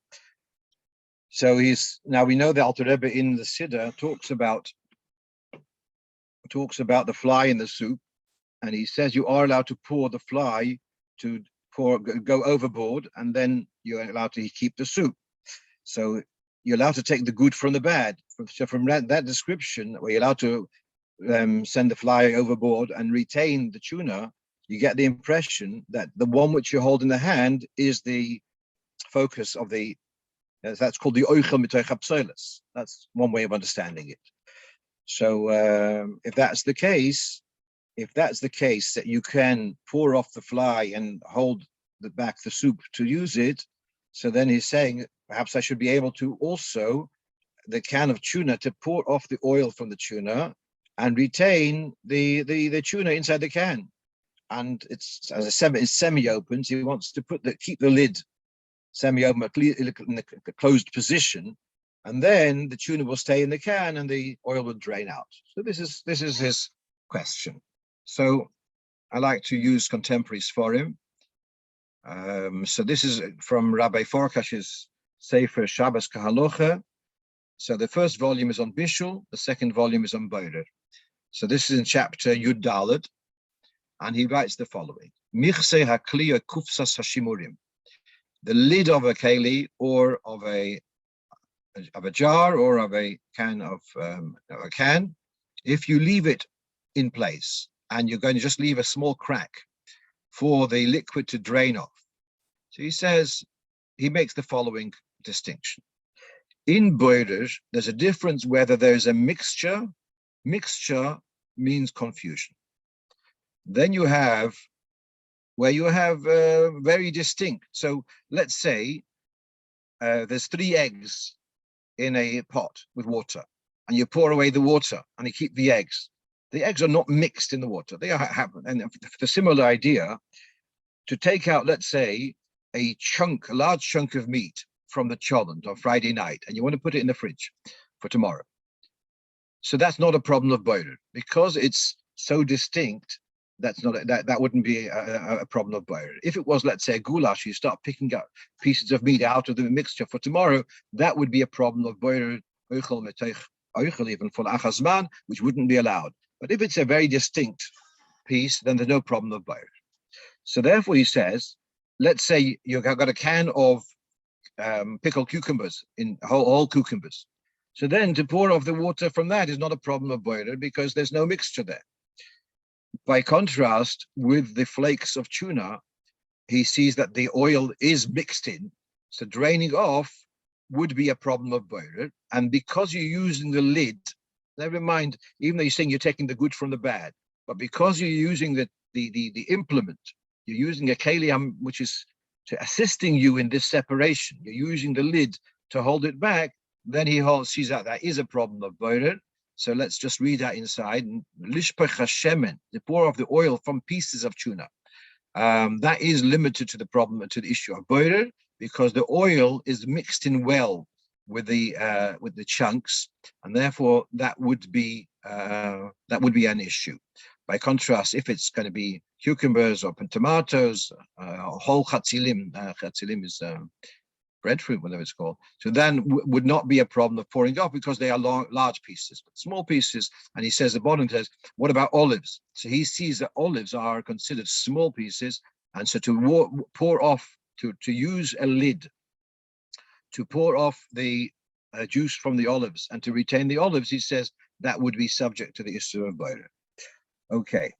So now we know the Alter Rebbe in the Siddur talks about the fly in the soup, and he says you are allowed to pour the fly to go overboard, and then you're allowed to keep the soup. So you're allowed to take the good from the bad. So from that description, where you're allowed to send the fly overboard and retain the tuna, you get the impression that the one which you hold in the hand is the focus of that's called the oichel mitoich hapsoilus. That's one way of understanding it. So if that's the case, that you can pour off the fly and hold the soup to use it, so then he's saying, perhaps I should be able to also the can of tuna to pour off the oil from the tuna and retain the tuna inside the can. And it's, as I said, it's semi-open. So he wants to keep the lid semi-open, in the closed position, and then the tuna will stay in the can and the oil will drain out. So this is his question. So I like to use contemporaries for him. So this is from Rabbi Farkash's Sefer Shabbos Halocho. So the first volume is on Bishul, the second volume is on Boirer. So this is in chapter Yud Dalet, and he writes the following: Michse hakliya kufsas hashimurim. The lid of a keli, or of a jar, or of a can if you leave it in place and you're going to just leave a small crack for the liquid to drain off. So he makes the following distinction. In boirer, there's a difference whether there's a mixture. Mixture means confusion. Then you have where you have very distinct. So let's say there's 3 eggs in a pot with water, and you pour away the water and you keep the eggs. The eggs are not mixed in the water. They happen. And the similar idea, to take out, let's say, a large chunk of meat from the cholent on Friday night, and you want to put it in the fridge for tomorrow. So that's not a problem of boirer, because it's so distinct. That wouldn't be a problem of boirer. If it was, let's say, a goulash, you start picking up pieces of meat out of the mixture for tomorrow, that would be a problem of boirer, even for achazman, which wouldn't be allowed. But if it's a very distinct piece, then there's no problem of boirer. So therefore, he says, let's say you've got a can of pickled cucumbers, in whole cucumbers. So then to pour off the water from that is not a problem of boirer, because there's no mixture there. By contrast, with the flakes of tuna, he sees that the oil is mixed in, so draining off would be a problem of boirer. And because you're using the lid, never mind, even though you're saying you're taking the good from the bad, but because you're using the implement, you're using a keliam, which is assisting you in this separation, you're using the lid to hold it back, then he sees that is a problem of boirer. So let's just read that inside. Lishpech hashemen, the pour of the oil from pieces of tuna. That is limited to the problem, to the issue of boirer, because the oil is mixed in well with the chunks, and therefore that would be an issue. By contrast, if it's going to be cucumbers or tomatoes, whole chatzilim, chatzilim is breadfruit, whatever it's called, so then would not be a problem of pouring off, because they are large pieces. But small pieces, and he says, the bottom says, what about olives? So he sees that olives are considered small pieces, and so to pour off, to use a lid to pour off the juice from the olives and to retain the olives, he says that would be subject to the issue of boirer. Okay,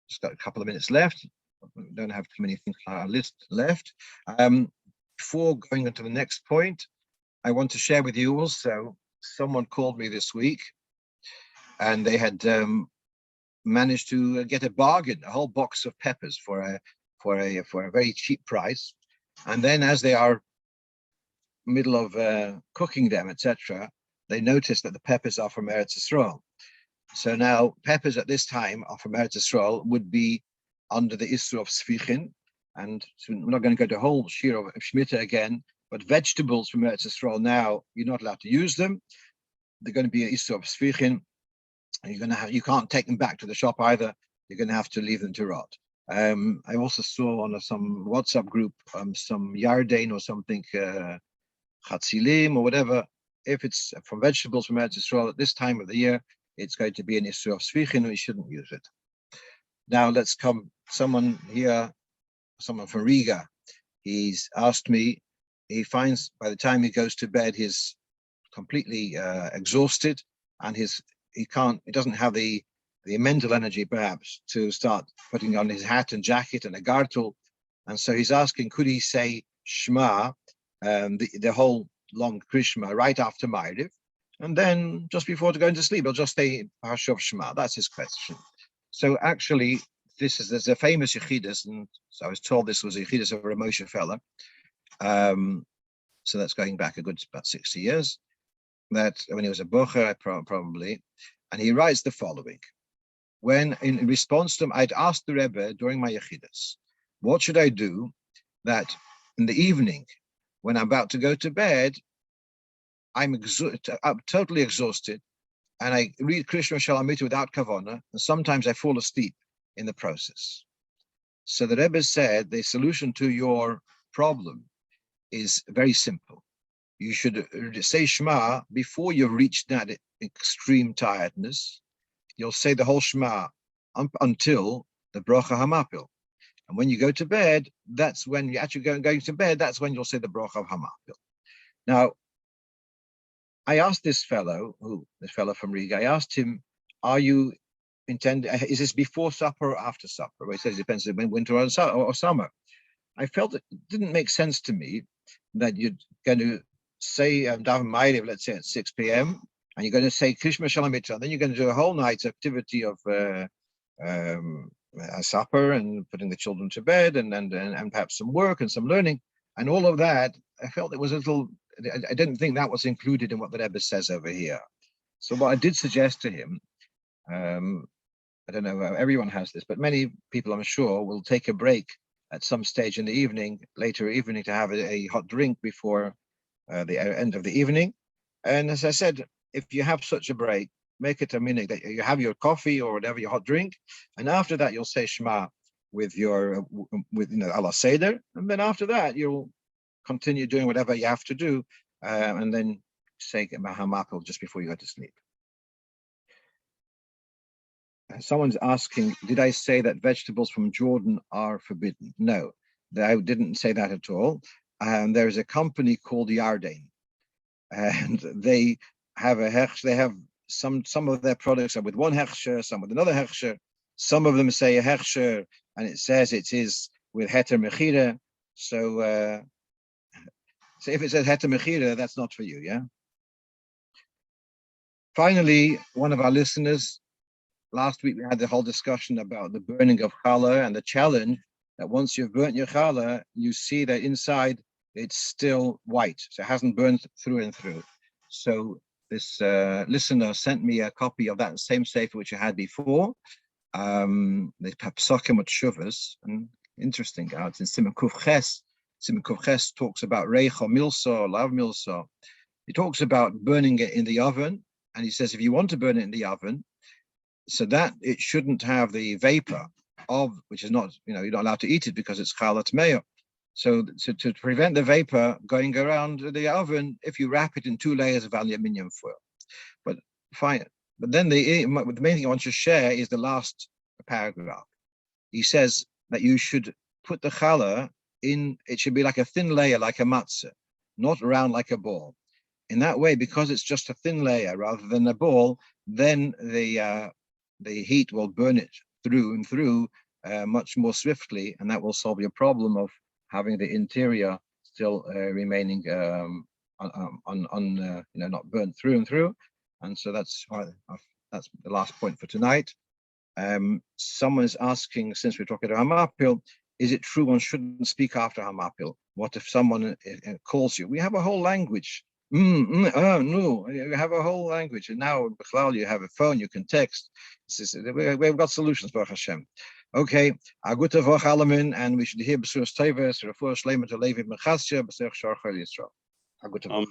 just got a couple of minutes left. We don't have too many things on our list left. Before going on to the next point, I want to share with you also, someone called me this week, and they had managed to get a bargain, a whole box of peppers for a very cheap price. And then as they are middle of cooking them, etc., they noticed that the peppers are from Eretz Yisrael. So now peppers at this time are from Eretz Yisrael would be under the issur of sfichin. And so we're not going to go to whole shiur of Shemitah again, but vegetables from Eretz Yisrael now, you're not allowed to use them. They're going to be an issur of sfichin. You can't take them back to the shop either. You're going to have to leave them to rot. I also saw on some WhatsApp group some yardain or something, chatzilim or whatever. If it's from vegetables from Eretz Yisrael at this time of the year, it's going to be an issur of sfichin, and we shouldn't use it. Now let's come. Someone from Riga, he's asked me, he finds by the time he goes to bed, he's completely exhausted, and he doesn't have the mental energy perhaps to start putting on his hat and jacket and a gartel. And so he's asking, could he say Shema, the whole long Krishma right after Ma'ariv, and then just before to go into sleep, he'll just say Hashov Shema. That's his question. So actually, there's a famous Yechidus, and so I was told this was a Yechidus of a Moshe fella. So that's going back a good about 60 years. that when he was a bocher, probably, and he writes the following. When in response to him, I'd asked the Rebbe during my Yechidus, what should I do that in the evening, when I'm about to go to bed, I'm totally exhausted, and I read Krishna Shalamita without kavana, and sometimes I fall asleep in the process. So the Rebbe said the solution to your problem is very simple. You should say Shema before you've reached that extreme tiredness. You'll say the whole Shema until the Bracha Hamapil. And when you go to bed, that's when you actually going to bed, that's when you'll say the Bracha of Hamapil. Now, I asked this fellow from Riga, I asked him, are you is this before supper or after supper? Well, he says it depends on winter or summer. I felt it didn't make sense to me that you're going to say Daven Ma'ariv, let's say at 6 p.m., and you're going to say Krishma Shalamitra, and then you're going to do a whole night's activity of a supper and putting the children to bed and perhaps some work and some learning, and all of that. I felt it was a little, I didn't think that was included in what the Rebbe says over here. So what I did suggest to him, I don't know, everyone has this, but many people, I'm sure, will take a break at some stage in the evening, later evening, to have a hot drink before the end of the evening. And as I said, if you have such a break, make it a minute that you have your coffee or whatever, your hot drink, and after that you'll say Shema with Allah Seder, and then after that you'll continue doing whatever you have to do, and then say Hamapil just before you go to sleep. Someone's asking, did I say that vegetables from Jordan are forbidden? No, I didn't say that at all. There is a company called Yarden, and they have they have some of their products are with one hechsher, some with another hechsher. Some of them say a hechsher, and it says it is with heter mechira. So if it says heter mechira, that's not for you, yeah? Finally, one of our listeners, last week we had the whole discussion about the burning of challah and the challenge that once you've burnt your challah, you see that inside it's still white, so it hasn't burned through and through. So this listener sent me a copy of that same sefer which I had before, the Psakim with Shuvas, and interesting, it's in Siman Kuf Ches. Siman Kuf Ches talks about Reicha Milsa, Lav Milsa. He talks about burning it in the oven, and he says if you want to burn it in the oven, so that it shouldn't have the vapor of, which is not, you're not allowed to eat it because it's challah tmeah. So to prevent the vapor going around the oven, if you wrap it in 2 layers of aluminium foil. But fine. But then the main thing I want to share is the last paragraph. He says that you should put the challah in, it should be like a thin layer, like a matzah, not round like a ball. In that way, because it's just a thin layer rather than a ball, then the heat will burn it through and through much more swiftly, and that will solve your problem of having the interior still remaining not burnt through and through. And so that's the last point for tonight. Someone is asking, since we're talking about Hamapil, is it true one shouldn't speak after Hamapil? What if someone calls you? We have a whole language. No, you have a whole language. And now, you have a phone, you can text. We've got solutions, Baruch Hashem. Okay, a gute Woche allemin, and we should hear Besuras Teves, Refuah Shleimah to Levi Mechasya, B'Seich Shar Chayil Yisrael. A gute Woche.